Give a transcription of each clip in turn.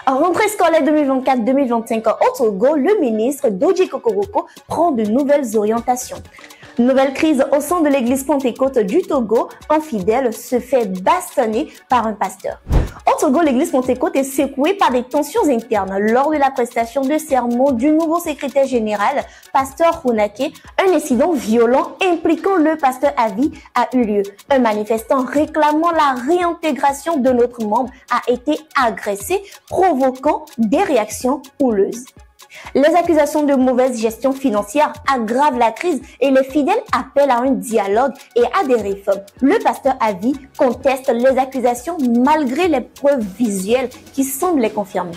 En rentrée scolaire 2024-2025 au Togo, le ministre Dodji Kokoroko prend de nouvelles orientations. Nouvelle crise au sein de l'église Pentecôte du Togo, un fidèle se fait bastonner par un pasteur. Au Togo, l'église Pentecôte est secouée par des tensions internes lors de la prestation de sermon du nouveau secrétaire général, pasteur Hunake. Un incident violent impliquant le pasteur Avi a eu lieu. Un manifestant réclamant la réintégration de notre membre a été agressé, provoquant des réactions houleuses. Les accusations de mauvaise gestion financière aggravent la crise et les fidèles appellent à un dialogue et à des réformes. Le pasteur Avi conteste les accusations malgré les preuves visuelles qui semblent les confirmer.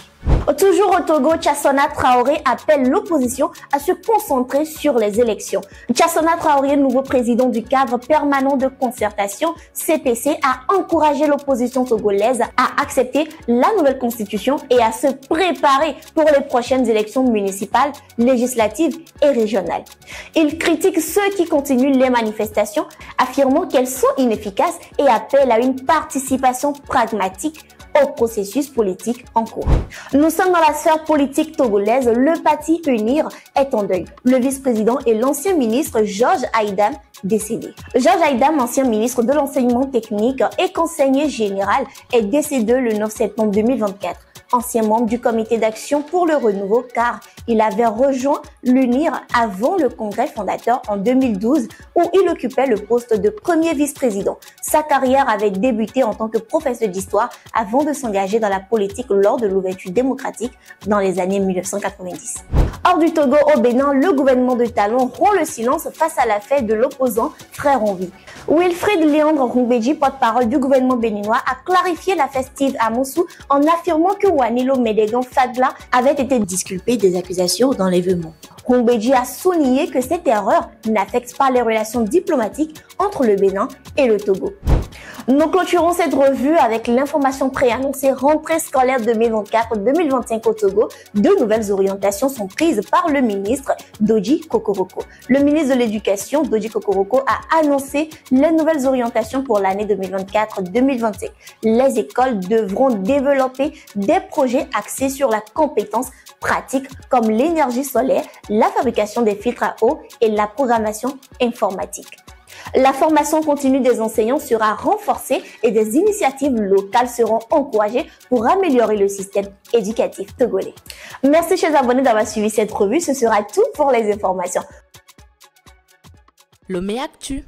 Toujours au Togo, Tchassona Traoré appelle l'opposition à se concentrer sur les élections. Tchassona Traoré, nouveau président du cadre permanent de concertation CPC, a encouragé l'opposition togolaise à accepter la nouvelle constitution et à se préparer pour les prochaines élections municipales, législatives et régionales. Il critique ceux qui continuent les manifestations, affirmant qu'elles sont inefficaces et appelle à une participation pragmatique au processus politique en cours. Nous sommes dans la sphère politique togolaise. Le parti UNIR est en deuil. Le vice-président et l'ancien ministre Georges Aïdam décédé. Georges Aïdam, ancien ministre de l'enseignement technique et conseiller général, est décédé le 9 septembre 2024. Ancien membre du comité d'action pour le renouveau car il avait rejoint l'UNIR avant le congrès fondateur en 2012 où il occupait le poste de premier vice-président. Sa carrière avait débuté en tant que professeur d'histoire avant de s'engager dans la politique lors de l'ouverture démocratique dans les années 1990. Hors du Togo, au Bénin, le gouvernement de Talon rompt le silence face à la fête de l'opposant Frère Envie. Wilfried Léandre Roungbeji, porte-parole du gouvernement béninois, a clarifié la festive à Moussou en affirmant que Wanilo Medegan Fadla avait été disculpé des accusations d'enlèvement. Roungbeji a souligné que cette erreur n'affecte pas les relations diplomatiques entre le Bénin et le Togo. Nous clôturons cette revue avec l'information préannoncée rentrée scolaire 2024-2025 au Togo. De nouvelles orientations sont prises par le ministre Dodji Kokoroko. Le ministre de l'Éducation, Dodji Kokoroko, a annoncé les nouvelles orientations pour l'année 2024-2025. Les écoles devront développer des projets axés sur la compétence pratique comme l'énergie solaire, la fabrication des filtres à eau et la programmation informatique. La formation continue des enseignants sera renforcée et des initiatives locales seront encouragées pour améliorer le système éducatif togolais. Merci chers abonnés d'avoir suivi cette revue. Ce sera tout pour les informations. Lomé Actu.